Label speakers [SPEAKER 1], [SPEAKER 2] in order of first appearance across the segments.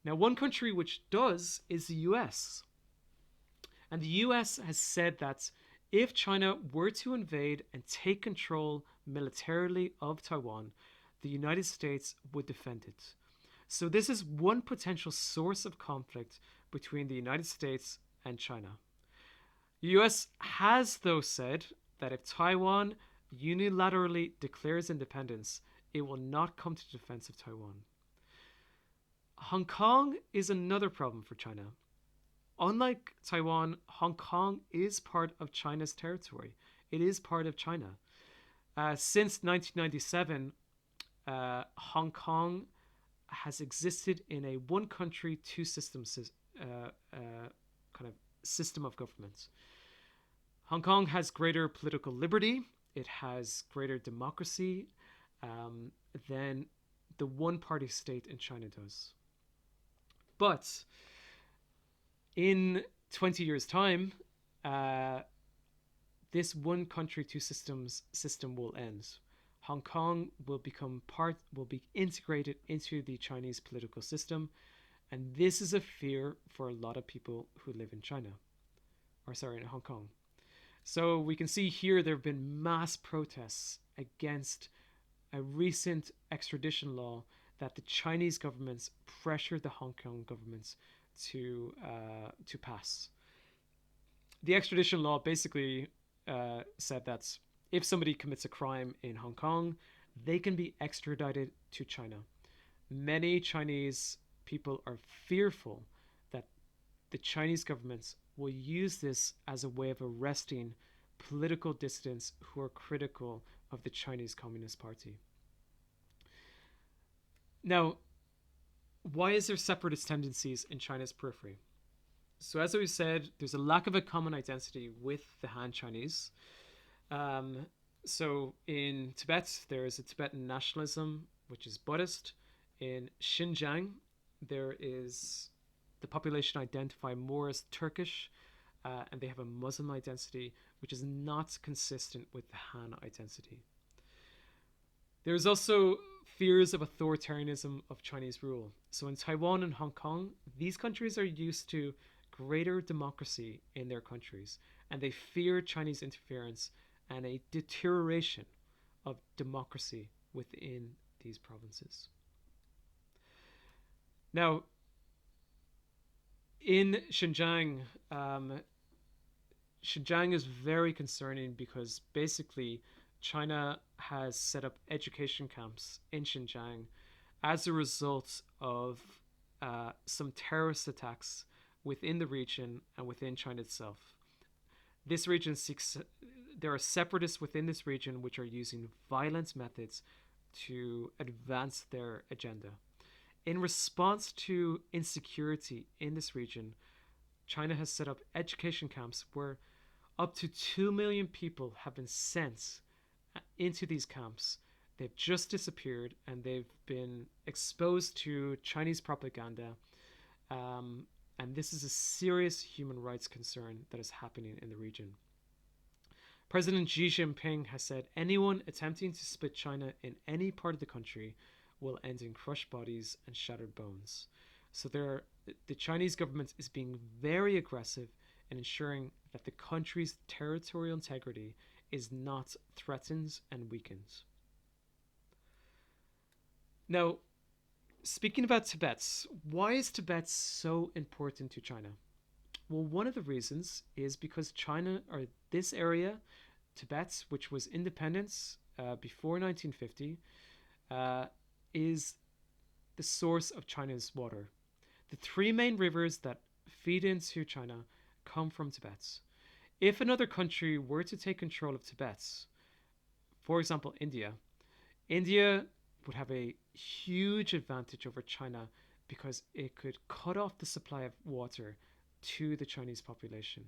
[SPEAKER 1] Now, one country which does is the US. And the US has said that if China were to invade and take control militarily of Taiwan, the United States would defend it. So, this is one potential source of conflict between the United States and China. The US has, though, said that if Taiwan unilaterally declares independence, it will not come to the defense of Taiwan. Hong Kong is another problem for China. Unlike Taiwan, Hong Kong is part of China's territory. It is part of China. Since 1997, Hong Kong has existed in a one country, two systems kind of system of government. Hong Kong has greater political liberty, it has greater democracy than the one party state in China does. But in 20 years' time, uh, this one country, two systems system will end. Hong Kong will be integrated into the Chinese political system, and this is a fear for a lot of people who live in China, or sorry, in Hong Kong. So we can see here there have been mass protests against a recent extradition law that the Chinese governments pressured the Hong Kong governments to pass. The extradition law basically said that if somebody commits a crime in Hong Kong, they can be extradited to China. Many Chinese people are fearful that the Chinese governments will use this as a way of arresting political dissidents who are critical of the Chinese Communist Party. Now, why is there separatist tendencies in China's periphery? So, as we said, there's a lack of a common identity with the Han Chinese. Um, so, in Tibet, there is a Tibetan nationalism, which is Buddhist. In Xinjiang, there is the population identify more as Turkish, and they have a Muslim identity, which is not consistent with the Han identity. There's also fears of authoritarianism of Chinese rule. So in Taiwan and Hong Kong, these countries are used to greater democracy in their countries, and they fear Chinese interference and a deterioration of democracy within these provinces. Now, in Xinjiang, Xinjiang is very concerning because basically China has set up education camps in Xinjiang as a result of some terrorist attacks within the region and within China itself. This region seeks, there are separatists within this region which are using violent methods to advance their agenda. In response to insecurity in this region, China has set up education camps where up to 2 million people have been sent into these camps. They've just disappeared and they've been exposed to Chinese propaganda. And this is a serious human rights concern that is happening in the region. President Xi Jinping has said anyone attempting to split China in any part of the country will end in crushed bodies and shattered bones. So the Chinese government is being very aggressive in ensuring that the country's territorial integrity is not threatened and weakened. Now, speaking about Tibet, why is Tibet so important to China? Well, one of the reasons is because China, or this area, Tibet, which was independence before 1950, uh, is the source of China's water. The three main rivers that feed into China come from Tibet. If another country were to take control of Tibet, for example, India would have a huge advantage over China because it could cut off the supply of water to the Chinese population.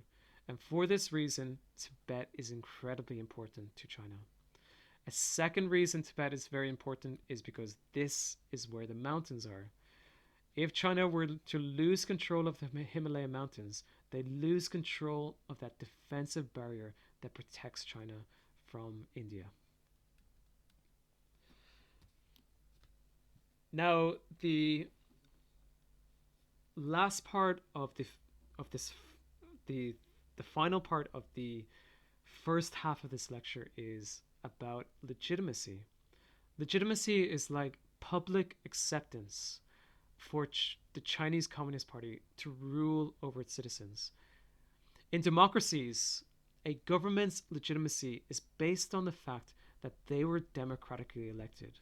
[SPEAKER 1] And for this reason, Tibet is incredibly important to China. A second reason Tibet is very important is because this is where the mountains are. If China were to lose control of the Himalayan mountains, they lose control of that defensive barrier that protects China from India. Now, the last part of this the the final part of the first half of this lecture is about legitimacy. Legitimacy is like public acceptance for the Chinese Communist Party to rule over its citizens. In democracies, a government's legitimacy is based on the fact that they were democratically elected.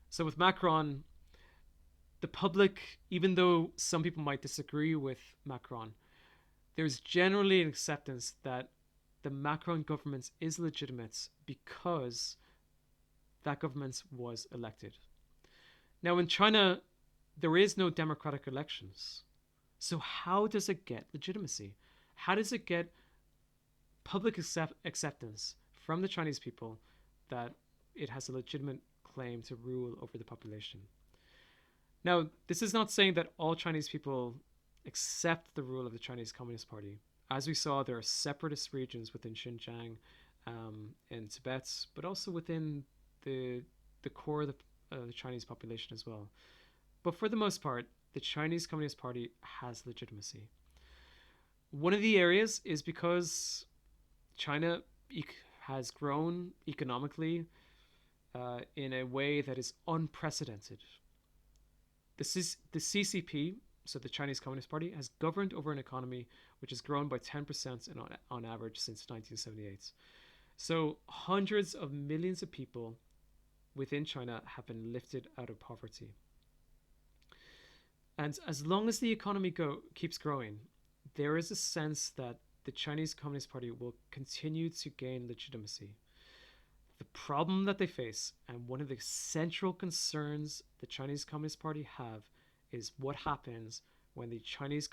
[SPEAKER 1] So with Macron, the public, even though some people might disagree with Macron, there's generally an acceptance that the Macron government is legitimate because that government was elected. Now, in China, there is no democratic elections. So, how does it get legitimacy? How does it get public acceptance from the Chinese people that it has a legitimate claim to rule over the population? Now, this is not saying that all Chinese people accept the rule of the Chinese Communist Party. As we saw, there are separatist regions within Xinjiang and Tibet, but also within the core of the Chinese population as well. But for the most part, the Chinese Communist Party has legitimacy. One of the areas is because China has grown economically in a way that is unprecedented. The CCP, so the Chinese Communist Party, has governed over an economy which has grown by 10% on average since 1978. So hundreds of millions of people within China have been lifted out of poverty. And as long as the economy keeps growing, there is a sense that the Chinese Communist Party will continue to gain legitimacy. The problem that they face, and one of the central concerns the Chinese Communist Party have, is what happens when the Chinese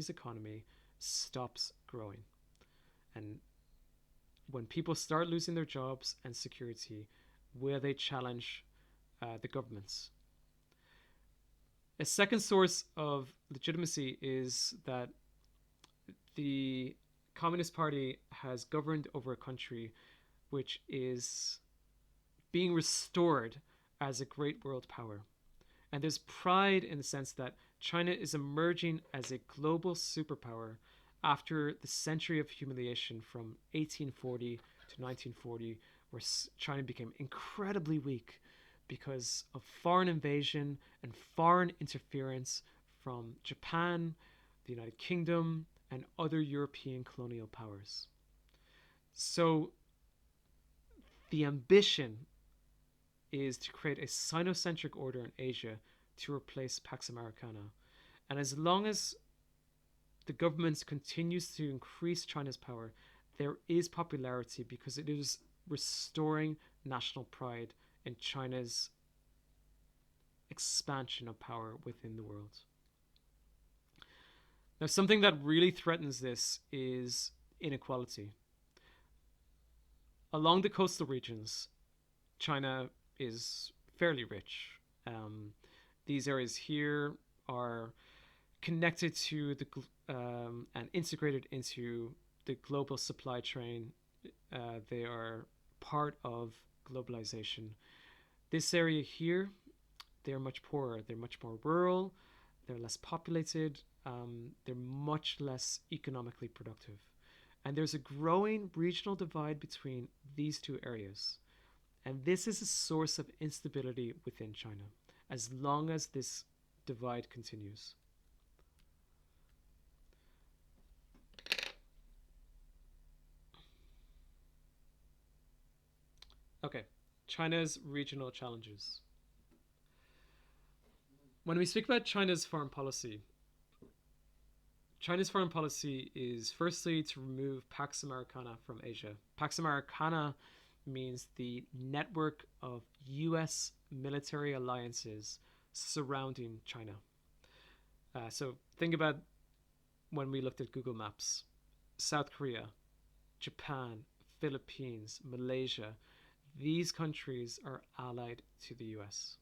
[SPEAKER 1] economy stops growing, and when people start losing their jobs and security, will they challenge the governments? A second source of legitimacy is that the Communist Party has governed over a country which is being restored as a great world power. And there's pride in the sense that China is emerging as a global superpower after the century of humiliation from 1840 to 1940, where China became incredibly weak because of foreign invasion and foreign interference from Japan, the United Kingdom, and other European colonial powers. So the ambition is to create a Sinocentric order in Asia to replace Pax Americana. And as long as the government continues to increase China's power, there is popularity because it is restoring national pride in China's expansion of power within the world. Now, something that really threatens this is inequality. Along the coastal regions, China is fairly rich. These areas here are connected to and integrated into the global supply chain. They are part of globalization. This area here, they're much poorer. They're much more rural. They're less populated. They're much less economically productive. And there's a growing regional divide between these two areas. And this is a source of instability within China as long as this divide continues. Okay, China's regional challenges. When we speak about China's foreign policy is firstly to remove Pax Americana from Asia. Pax Americana means the network of US military alliances surrounding China. So think about when we looked at Google Maps. South Korea, Japan, Philippines, Malaysia, these countries are allied to the US.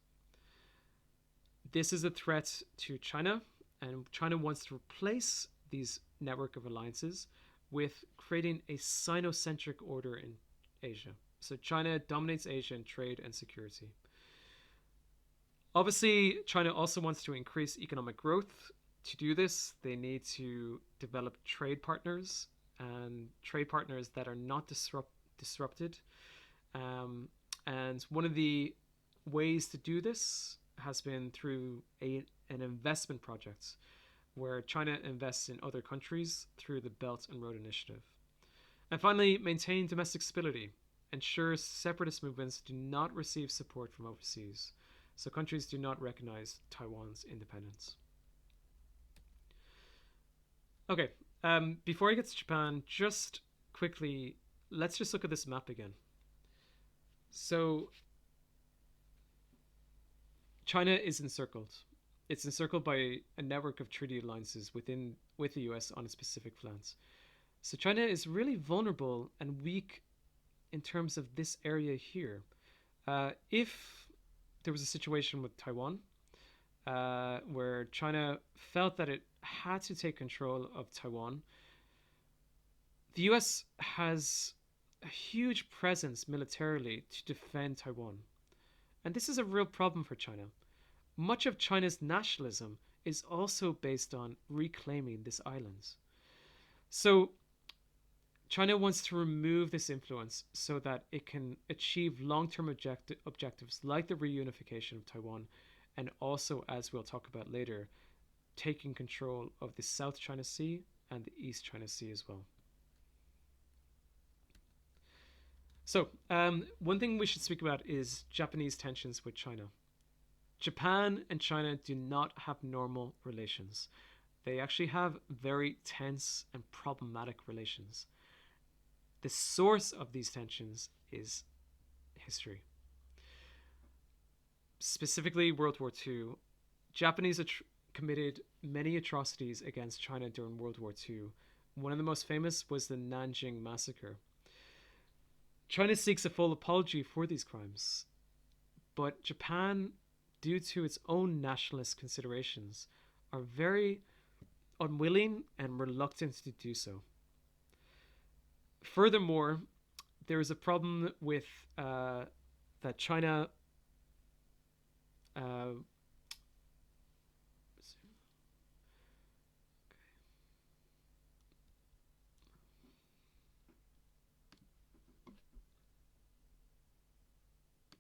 [SPEAKER 1] This is a threat to China, and China wants to replace these network of alliances with creating a Sinocentric order in Asia. So China dominates Asia in trade and security. Obviously, China also wants to increase economic growth. To do this, they need to develop trade partners and trade partners that are not disrupted. Um, and one of the ways to do this has been through an investment project where China invests in other countries through the Belt and Road Initiative. And finally, maintain domestic stability. Ensure separatist movements do not receive support from overseas. So countries do not recognize Taiwan's independence. Okay, before I get to Japan, just quickly, let's just look at this map again. So China is encircled. It's encircled by a network of treaty alliances with the US on its Pacific flanks. So China is really vulnerable and weak in terms of this area here. If there was a situation with Taiwan where China felt that it had to take control of Taiwan, the US has a huge presence militarily to defend Taiwan. And this is a real problem for China. Much of China's nationalism is also based on reclaiming this island. So China wants to remove this influence so that it can achieve long term objectives like the reunification of Taiwan, and also, as we'll talk about later, taking control of the South China Sea and the East China Sea as well. So, one thing we should speak about is Japanese tensions with China. Japan and China do not have normal relations. They actually have very tense and problematic relations. The source of these tensions is history. Specifically, World War II. Japanese committed many atrocities against China during World War II. One of the most famous was the Nanjing Massacre. China seeks a full apology for these crimes, but Japan, due to its own nationalist considerations, are very unwilling and reluctant to do so. Furthermore, there is a problem with that China